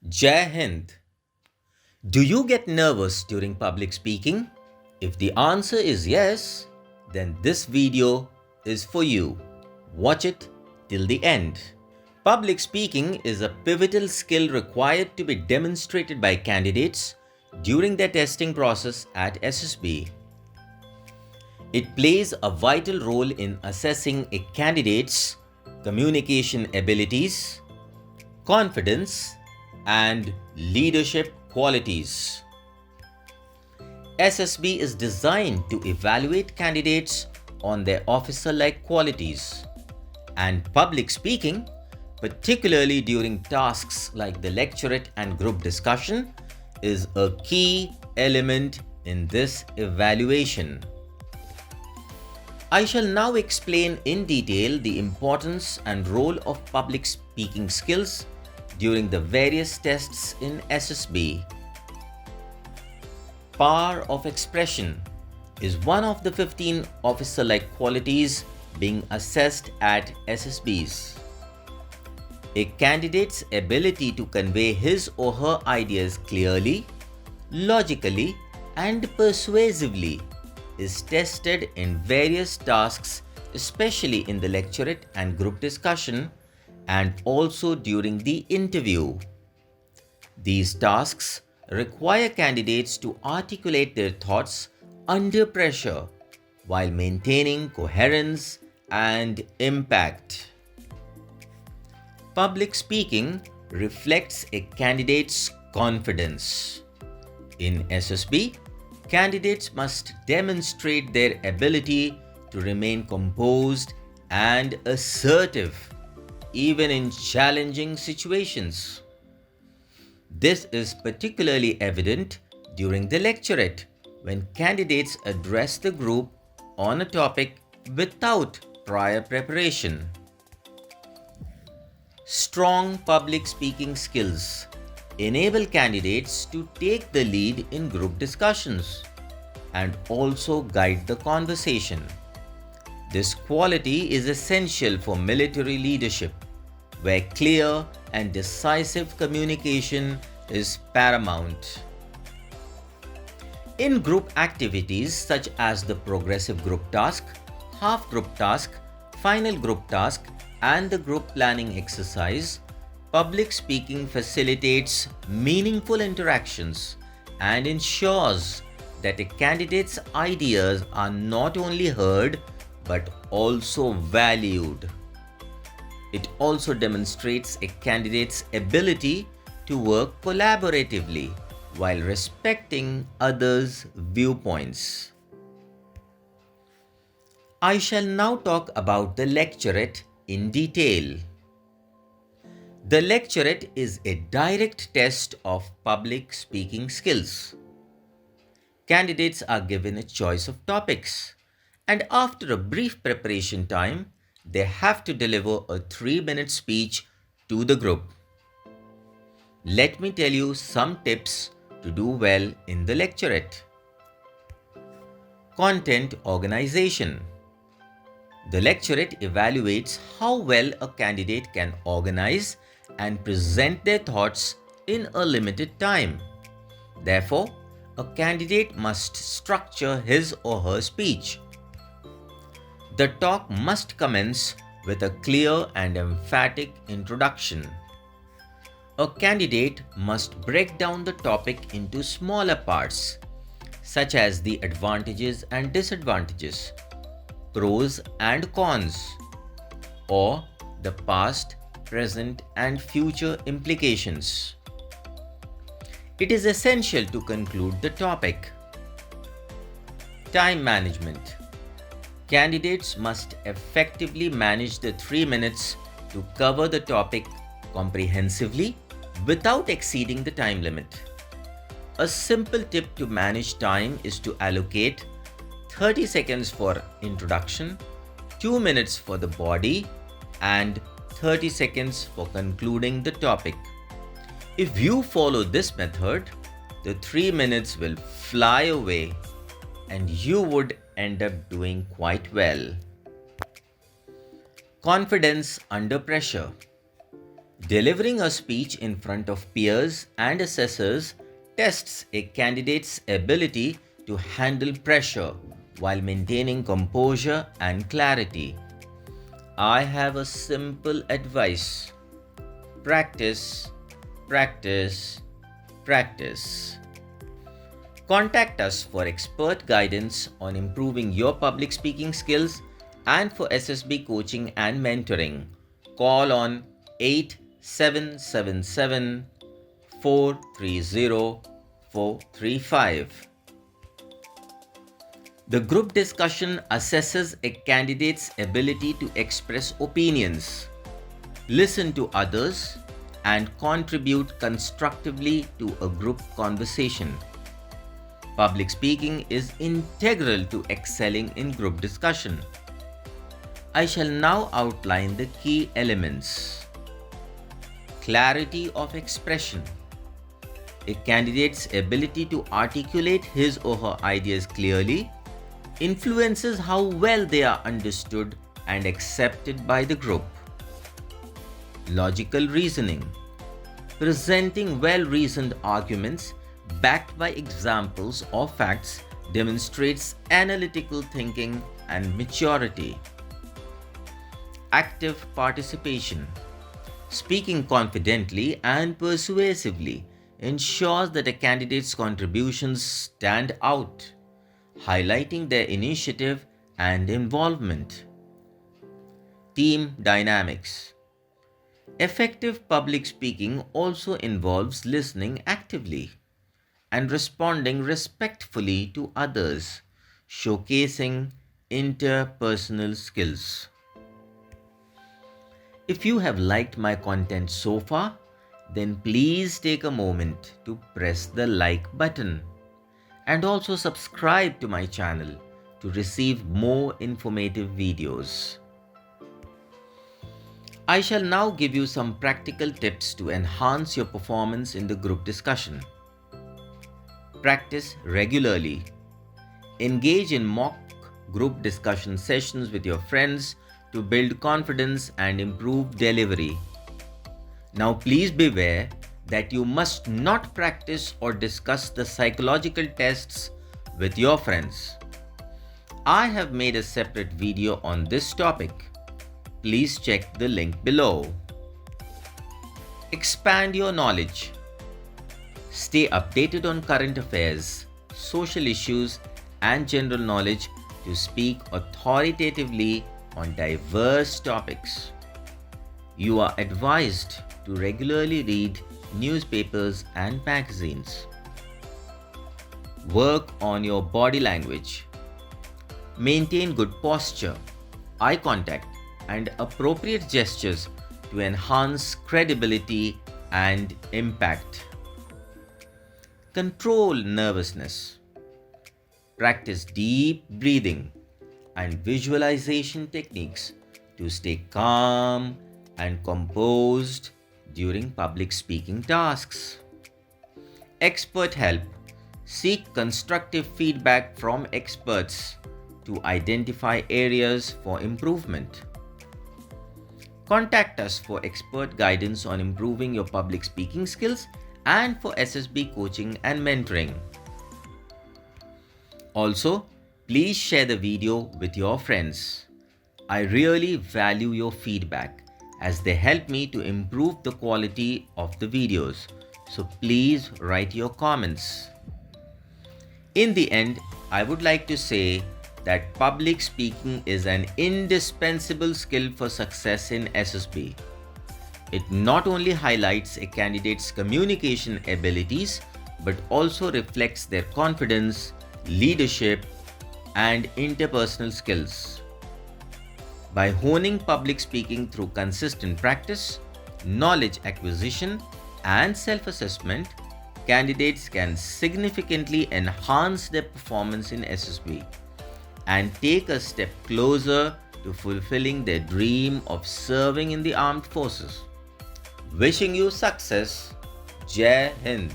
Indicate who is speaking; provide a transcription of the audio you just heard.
Speaker 1: Jai Hind. Do you get nervous during public speaking? If the answer is yes, then this video is for you. Watch it till the end. Public speaking is a pivotal skill required to be demonstrated by candidates during their testing process at SSB. It plays a vital role in assessing a candidate's communication abilities, confidence, and leadership qualities. SSB is designed to evaluate candidates on their officer-like qualities, and public speaking, particularly during tasks like the lecturette and group discussion, is a key element in this evaluation. I shall now explain in detail the importance and role of public speaking skills during the various tests in SSB. Power of expression is one of the 15 officer-like qualities being assessed at SSBs. A candidate's ability to convey his or her ideas clearly, logically, and persuasively is tested in various tasks, especially in the lecturette and group discussion, and also during the interview. These tasks require candidates to articulate their thoughts under pressure while maintaining coherence and impact. Public speaking reflects a candidate's confidence. In SSB, candidates must demonstrate their ability to remain composed and assertive, even in challenging situations. This is particularly evident during the lecturette, when candidates address the group on a topic without prior preparation. Strong public speaking skills enable candidates to take the lead in group discussions and also guide the conversation. This quality is essential for military leadership, where clear and decisive communication is paramount. In group activities such as the progressive group task, half group task, final group task, and the group planning exercise, public speaking facilitates meaningful interactions and ensures that a candidate's ideas are not only heard but also valued. It also demonstrates a candidate's ability to work collaboratively while respecting others' viewpoints. I shall now talk about the lecturette in detail. The lecturette is a direct test of public speaking skills. Candidates are given a choice of topics, and after a brief preparation time, they have to deliver a 3-minute speech to the group. Let me tell you some tips to do well in the lecturette. Content organization. The lecturette evaluates how well a candidate can organize and present their thoughts in a limited time. Therefore, a candidate must structure his or her speech. The talk must commence with a clear and emphatic introduction. A candidate must break down the topic into smaller parts, such as the advantages and disadvantages, pros and cons, or the past, present, and future implications. It is essential to conclude the topic. Time management. Candidates must effectively manage the 3 minutes to cover the topic comprehensively without exceeding the time limit. A simple tip to manage time is to allocate 30 seconds for introduction, 2 minutes for the body, and 30 seconds for concluding the topic. If you follow this method, the 3 minutes will fly away and you would end up doing quite well. Confidence under pressure. Delivering a speech in front of peers and assessors tests a candidate's ability to handle pressure while maintaining composure and clarity. I have a simple advice: practice, practice, practice. Contact us for expert guidance on improving your public speaking skills and for SSB coaching and mentoring. Call on 8777 430 435. The group discussion assesses a candidate's ability to express opinions, listen to others, and contribute constructively to a group conversation. Public speaking is integral to excelling in group discussion. I shall now outline the key elements. Clarity of expression. A candidate's ability to articulate his or her ideas clearly influences how well they are understood and accepted by the group. Logical reasoning. Presenting well-reasoned arguments backed by examples or facts demonstrates analytical thinking and maturity. Active participation. Speaking confidently and persuasively ensures that a candidate's contributions stand out, highlighting their initiative and involvement. Team dynamics. Effective public speaking also involves listening actively and responding respectfully to others, showcasing interpersonal skills. If you have liked my content so far, then please take a moment to press the like button and also subscribe to my channel to receive more informative videos. I shall now give you some practical tips to enhance your performance in the group discussion. Practice regularly. Engage in mock group discussion sessions with your friends to build confidence and improve delivery. Now please beware that you must not practice or discuss the psychological tests with your friends. I have made a separate video on this topic. Please check the link below. Expand your knowledge. Stay updated on current affairs, social issues, and general knowledge to speak authoritatively on diverse topics. You are advised to regularly read newspapers and magazines. Work on your body language. Maintain good posture, eye contact, and appropriate gestures to enhance credibility and impact. Control nervousness. Practice deep breathing and visualization techniques to stay calm and composed during public speaking tasks. Expert help. Seek constructive feedback from experts to identify areas for improvement. Contact us for expert guidance on improving your public speaking skills and for SSB coaching and mentoring. Also, please share the video with your friends. I really value your feedback as they help me to improve the quality of the videos. So please write your comments. In the end, I would like to say that public speaking is an indispensable skill for success in SSB. It not only highlights a candidate's communication abilities, but also reflects their confidence, leadership, and interpersonal skills. By honing public speaking through consistent practice, knowledge acquisition, and self-assessment, candidates can significantly enhance their performance in SSB and take a step closer to fulfilling their dream of serving in the armed forces. Wishing you success. Jai Hind.